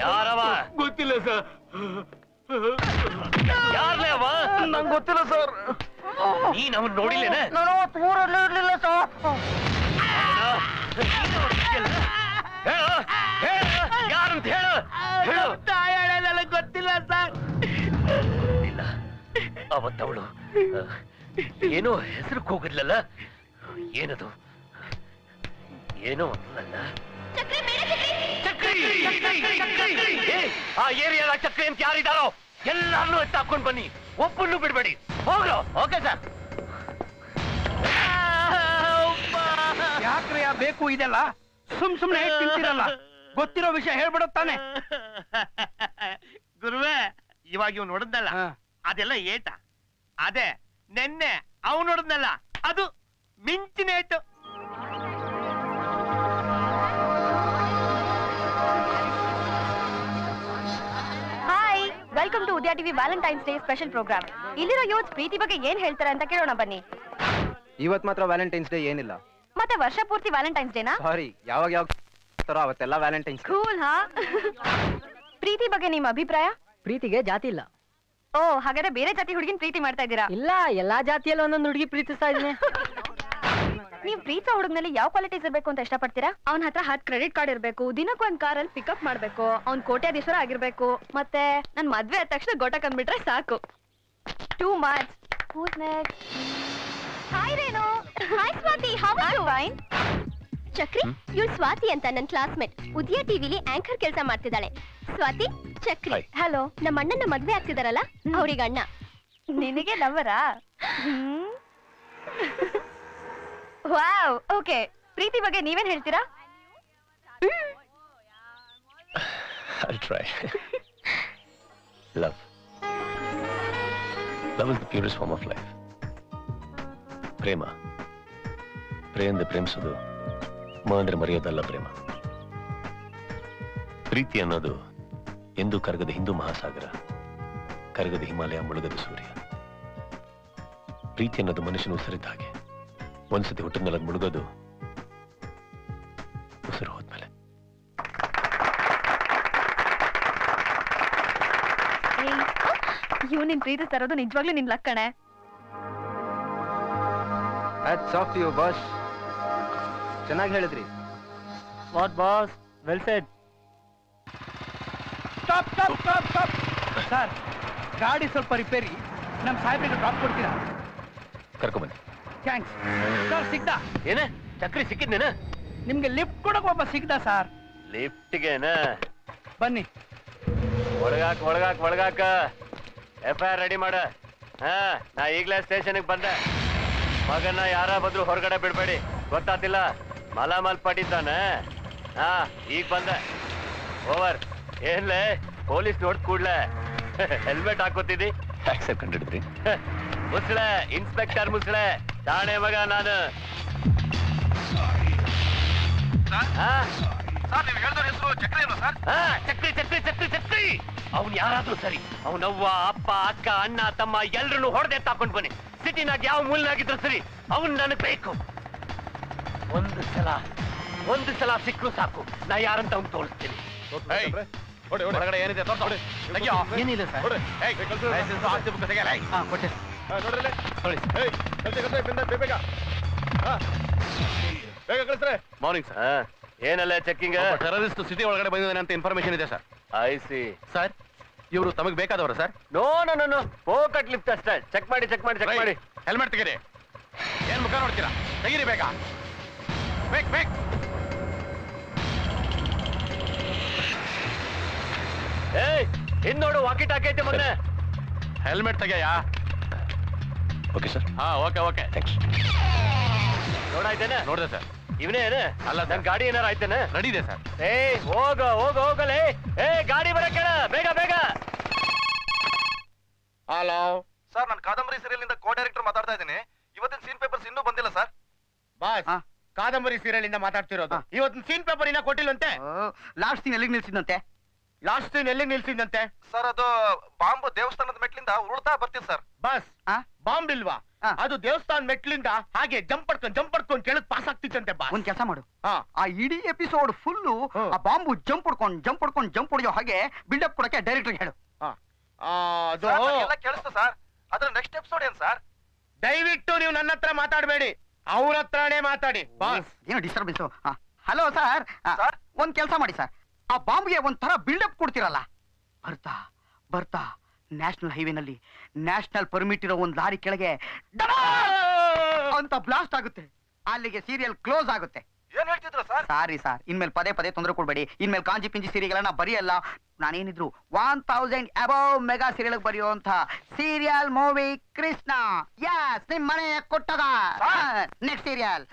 ಯಾರವ? ಗೊತ್ತಿಲ್ಲ ಸರ್. ಯಾರ್ಲೇ ಅವ? ನಂಗೆ ಗೊತ್ತಿಲ್ಲ ಸರ್. ನೀನ್ ಅವನ್ ನೋಡಿಲ್ಲೇನೆ? ನಾನು ಊರಲ್ಲಿ ಇರ್ಲಿಲ್ಲ ಸರ್. ಯಾರಂತ ಹೇಳು. ನನಗೆ ಗೊತ್ತಿಲ್ಲ ಸರ್. ಇಲ್ಲ, ಅವತ್ತವಳು ಏನೋ ಹೆಸರು ಕೂಗಿದ್ಲಲ್ಲ, ಏನದು? ಏನೋ ಅಲ್ಲ. ಆ ಏರಿಯಾದ ಚಕ್ರಿ ಅಂತ ಯಾರಿದ್ದಾರೋ ಎಲ್ಲಾರನ್ನೂ ಎತ್ತಾಕೊಂಡು ಬನ್ನಿ, ಒಬ್ಬನ್ನು ಬಿಡ್ಬೇಡಿ. ಹೋಗ್ರೋ. Okay sir. ಯಾಕ್ರಿಯ ಬೇಕು ಇದೆಲ್ಲ? ಸುಮ್ನೆ ತಿಂತಿರಲ್ಲ. ಗೊತ್ತಿರೋ ವಿಷಯ ಹೇಳ್ಬಿಡುತ್ತಾನೆ. ಗುರುವೇ, ಇವಾಗ ಇವ್ ನೋಡಿದ್ನಲ್ಲ, ಅದೆಲ್ಲ ಏಟ. ಅದೇ ನೆನ್ನೆ ಅವನು ನೋಡಿದ್ನಲ್ಲ, ಅದು ಮಿಂಚಿನ ಏಟು. Hi, welcome to Udaya TV Valentine's Day special programme. ಇಲ್ಲಿರೋ ಯೂತ್ ಪ್ರೀತಿ ಬಗ್ಗೆ ಏನ್ ಹೇಳ್ತಾರೆ ಅಂತ ಕೇಳೋಣ ಬನ್ನಿ. ಇವತ್ ಮಾತ್ರ ವ್ಯಾಲೆಂಟೈನ್ಸ್ ಡೇ ಏನಿಲ್ಲ. ಮತ್ತೆ ವರ್ಷ ಪೂರ್ತಿ ವ್ಯಾಲೆಂಟೈನ್ಸ್ ಡೇನಾ? ಸಾರಿ, ಯಾವಾಗ ಅವತ್ತೆಲ್ಲ ವ್ಯಾಲೆಂಟೈನ್ಸ್. ಕೂಲ್ ಹಾ. ಪ್ರೀತಿ ಬಗ್ಗೆ ನಿಮ್ಮ ಅಭಿಪ್ರಾಯ? ಪ್ರೀತಿಗೆ ಜಾತಿ ಇಲ್ಲ. ಓ, ಹಾಗಾದ್ರೆ ಬೇರೆ ಜಾತಿ ಹುಡುಗಿನ ಪ್ರೀತಿ ಮಾಡ್ತಾ ಇದ್ದೀರಾ? ಇಲ್ಲ, ಎಲ್ಲಾ ಜಾತಿಯಲ್ಲಿ ಒಂದೊಂದು ಹುಡುಗಿ ಪ್ರೀತಿಸ್ತಾ ಇದ್ದೀನಿ. ನೀವು ಪ್ರೀತಿ ಹುಡುಗನಲ್ಲಿ ಯಾವ ಕ್ವಾಲಿಟೀಸ್ ಇರ್ಬೇಕು ಅಂತ ಇಷ್ಟಪಡ್ತೀರಾ? ಅವನ ಹತ್ರ 10 ಕ್ರೆಡಿಟ್ ಕಾರ್ಡ್ ಇರ್ಬೇಕು, ದಿನಕ್ಕೆ ಒಂದ್ ಕಾರಲ್ಲಿ ಪಿಕಪ್ ಮಾಡ್ಬೇಕು, ಅವ್ನ್ ಕೋಟ್ಯಾಧೀಶ್ವರ ಆಗಿರ್ಬೇಕು, ಮತ್ತೆ ನನ್ ಮದ್ವೆ ಆದ ತಕ್ಷಣ ಗೋಟ ಕಂಡ್ಬಿಟ್ರೆ ಸಾಕು. Too much. Who's next? Hi Renu. Hi Swathi, how are you? Fine. Chakri, ಇವಳು ಸ್ವಾತಿ ಅಂತ ನನ್ನ ಕ್ಲಾಸ್ಮೇಟ್, ಉದಯ ಟಿವಿಲಿ ಆಂಕರ್ ಕೆಲಸ ಮಾಡ್ತಿದ್ದಾಳೆ. ಸ್ವಾತಿ, ಚಕ್ರಿ. ಹಲೋ. ನಮ್ಮ ಅಣ್ಣನ ಮದ್ವೆ ಆಗ್ತಿದಾರಲ್ಲ, ಅವ್ರಿಗೆ ಅಣ್ಣ. ನಿನಗೆ ಲವರಾ? Wow, okay. ಪ್ರೀತಿ ಬಗ್ಗೆ ನೀವೇನ್ ಹೇಳ್ತೀರಾ? I'll try. Love. Love is the purest form of life. ಪ್ರೇಮ. ಪ್ರೇಂದ ಪ್ರೇಮಿಸೋದು, ಅಂದ್ರೆ ಮರೆಯೋದಲ್ಲ ಪ್ರೇಮ. ಪ್ರೀತಿ ಅನ್ನೋದು ಎಂದೂ ಕರಗದ ಹಿಂದೂ ಮಹಾಸಾಗರ, ಕರಗದ ಹಿಮಾಲಯ, ಮುಳುಗದ ಸೂರ್ಯ. ಪ್ರೀತಿ ಅನ್ನೋದು ಮನುಷ್ಯನ ಉಸಿರಿದ್ದ ಹಾಗೆ. ಒಂದ್ಸತಿ ಹುಟ್ಟಿದ್ಮೇಲೆ ಅದು ಮುಳುಗೋದು ಉಸಿರು ಹೋದ್ಮೇಲೆ. ನಿನ್ ಪ್ರೀತಿ ತರೋದು ನಿಜವಾಗ್ಲೂ ನಿನ್ ಲಕ್ಕಣೆ. ಬಾಸ್, ಚೆನ್ನಾಗಿ ಹೇಳಿದ್ರಿ. What boss, well said. Stop stop stop stop. Sir, ಗಾಡಿ ಸ್ವಲ್ಪ ರಿಪೇರಿ, ನಮ್ಮ ಸಾಹೇಬ್ರಿಗೆ ಡ್ರಾಪ್ ಕೊಡ್ತೀರಾ? ಕರ್ಕೊಂಬನ್ನಿ. Thanks sir. ಸಿಗ್ದ? ಏನ ಚಕ್ರಿ ಸಿಕ್ಕಿದ್ನೇನ? ನಿಮ್ಗೆ ಲಿಫ್ಟ್ ಕೊಡಕ್ ಒಬ್ಬ ಸಿಗ್ದ ಸರ್. ಲಿಫ್ಟ್ಗೆನ? ಬನ್ನಿ. ಒಳಗಾಕ. FIR ರೆಡಿ ಮಾಡ. ನಾ ಈಗ್ಲೇ ಸ್ಟೇಷನ್ಗೆ ಬಂದೆ. ಮಗನ ಯಾರ ಬಂದ್ರು ಹೊರಗಡೆ ಬಿಡ್ಬೇಡಿ, ಗೊತ್ತಾತಿಲ್ಲ. ಮಲಾಮಲ್ ಪಟ್ಟಿದ್ದಾನೆ. ಈಗ ಬಂದೆ. ಓವರ್. ಏನ್ಲೇ ಪೊಲೀಸ್ ನೋಡ್ ಕೂಡ್ಲೆ ಹೆಲ್ಮೆಟ್ ಹಾಕೋತಿದ್ದಿ? ಕಂಡಿದ್ರಿ ಮುಸ್ಳೆ, ಇನ್ಸ್ಪೆಕ್ಟರ್ ಮುಸ್ಳೆ, ಠಾಣೆ ಮಗ ನಾನು. ಚಕ್ರಿ. ಅವ್ನು ಯಾರಾದ್ರೂ ಸರಿ, ಅವನವ್ವ, ಅಪ್ಪ, ಅಕ್ಕ, ಅಣ್ಣ, ತಮ್ಮ ಎಲ್ರನ್ನು ಹೊಡೆದೆ ತಾಕೊಂಡ್ ಬನ್ನಿ. ಸಿಟಿನಾಗ ಯಾವ ಮೂಲ್ನಾಗಿದ್ರು ಸರಿ, ಅವನ್ ನನಗ್ ಬೇಕು. ಒಂದು ಸಲ ಸಿಕ್ಕರು ಸಾಕು, ನಾ ಯಾರಂತ ಅವ್ನು ತೋರಿಸ್ತೀನಿ. ಹೊರಗಡೆ ಏನಿದೆ ಏನಿಲ್ಲ ಸರ್. Morning sir. ಏನಲ್ಲ ಚೆಕ್ಕಿಂಗ್? ಟೆರರಿಸ್ಟ್ ಸಿಟಿ ಒಳಗಡೆ ಬಂದಿದ್ದಾನೆ ಅಂತ ಇನ್ಫಾರ್ಮೇಶನ್ ಇದೆ ಸರ್. I C. ಸರ್, ಇವರು ತಮಗೆ ಬೇಕಾದವರ ಸರ್? ನೋ, ಪೋಕಟ್ ಲಿಫ್ಟ್ ಅಷ್ಟೇ. ಚೆಕ್ ಮಾಡಿ. ಹೆಲ್ಮೆಟ್ ತೆಗೀರಿ. ಏನ್ ಮುಖ ನೋಡ್ತೀರಾ? ತೆಗೀರಿ ಬೇಗ. ಬೇಕ್. ನೋಡು, ವಾಕಿ ಟಾಕಿ ಐತೆ ಮೊನ್ನೆ. ಹೆಲ್ಮೆಟ್ ತೆಗೆಯಾ? Okay sir. Okay thanks. ನೋಡಾಯ್ತೇನೆ? ನೋಡಿದೆ ಸರ್. ಇವನೇ ಅಲ್ಲ, ನನ್ ಗಾಡಿ ಏನಾರ ಆಯ್ತೇನೆ? ರೆಡಿ ಇದೆ ಸರ್. ಹೋಗಲೇ. ಗಾಡಿ ಬರಕ್ಕೆ ಬೇಗ. ಹಲೋ ಸರ್, ನಾನು ಕಾದಂಬರಿ ಸೀರಿಯಲ್ ಇಂದ ಕೋ ಡೈರೆಕ್ಟರ್ ಮಾತಾಡ್ತಾ ಇದ್ದೀನಿ. ಇವತ್ತಿನ ಸೀನ್ ಪೇಪರ್ಸ್ ಇನ್ನೂ ಬಂದಿಲ್ಲ ಸರ್. ಬಾಸ್, ಕಾದಂಬರಿ ಸೀರಿಯಲ್ ಇಂದ ಮಾತಾಡ್ತಿರೋದು. ಇವತ್ತಿನ ಸೀನ್ ಪೇಪರ್ ಇನ್ನ ಕೊಟ್ಟಿಲ್ಲಂತೆ. ಲಾಸ್ಟ್ ಸೀನ್ ಎಲ್ಲಿಗೆ ನಿಲ್ಸಿದಂತೆ? ಲಾಸ್ಟ್ ಸೀನ್ ಎಲ್ಲಿ ನಿಲ್ಸಿದಂತೆ? ಸರ್ ಅದು ಬಾಂಬು ದೇವಸ್ಥಾನದ ಮೆಟ್ಲಿಂದ ಉರುಳ್ತಾ ಬರ್ತೀವಿ ಸರ್. ಬಸ್ ಬಾಂಬ್ ಇಲ್ವಾ? ಅದು ದೇವಸ್ಥಾನ ಮೆಟ್ಲಿಂದ ಹಾಗೆ ಜಂಪ್ ಪಡ್ಕೊಂಡ್ ಕೆಳಗ್ ಪಾಸ್ ಆಗ್ತಿತ್ತಂತೆ ಬಾ. ಒಂದ್ ಕೆಲಸ ಮಾಡು, ಆ ಇಡೀ ಎಪಿಸೋಡ್ ಫುಲ್ಲು ಆ ಬಾಂಬು ಜಂಪ್ ಹೊಡೆಯೋ ಹಾಗೆ ಬಿಲ್ಡಪ್ ಕೊಡಕ್ಕೆ ಡೈರೆಕ್ಟರ್ ಹೇಳು. ಅದು ಎಲ್ಲ ಕೇಳಿಸ್ತು ಸರ್. ಅದ್ರ ನೆಕ್ಸ್ಟ್ ಎಪಿಸೋಡ್ ಏನ್ ಸರ್? ದಯವಿಟ್ಟು ನೀವು ನನ್ನ ಹತ್ರ ಮಾತಾಡಬೇಡಿ, ಅವ್ರ ಹತ್ರನೇ ಮಾತಾಡಿ. ಬಾಸ್ ಏನೋ ಡಿಸ್ಟರ್ಬೆನ್ಸ್. ಹಲೋ ಸರ್, ಒಂದ್ ಕೆಲಸ ಮಾಡಿ ಸರ್, ಆ ಬಾಂಬ್ಗೆ ಒಂಥರ ಬಿಲ್ಡಪ್ ಕೊಡ್ತಿರಲ್ಲ, ಬರ್ತಾ ಬರ್ತಾ ನ್ಯಾಷನಲ್ ಹೈವೇನಲ್ಲಿ ನ್ಯಾಷನಲ್ ಪರ್ಮಿಟ್ ಇರೋ ಒಂದ್ ಲಾರಿ ಕೆಳಗೆ ಅಂತ ಬ್ಲಾಸ್ಟ್ ಆಗುತ್ತೆ, ಅಲ್ಲಿಗೆ ಸೀರಿಯಲ್ ಕ್ಲೋಸ್ ಆಗುತ್ತೆ. ಏನ್ ಹೇಳ್ತಿದ್ರ ಸರ್? ಸಾರಿ ಸರ್, ಇನ್ಮೇಲೆ ಪದೇ ಪದೇ ತೊಂದರೆ ಕೊಡ್ಬೇಡಿ. ಇನ್ಮೇಲೆ ಕಾಂಜಿ ಪಿಂಜಿ ಸೀರಿಯಲ್ ಬರೆಯಲ್ಲ. ನಾನೇನಿದ್ರು 1000 ಅಬೌವ್ ಮೆಗಾ ಸೀರಿಯಲ್ ಬರೆಯುವಂತ ಸೀರಿಯಲ್ ಮೂವಿ ಕೃಷ್ಣ. ಯಸ್, ನಿಮ್ ಮನೆ ಕೊಟ್ಟಗ ನೆಕ್ಸ್ಟ್ ಸೀರಿಯಲ್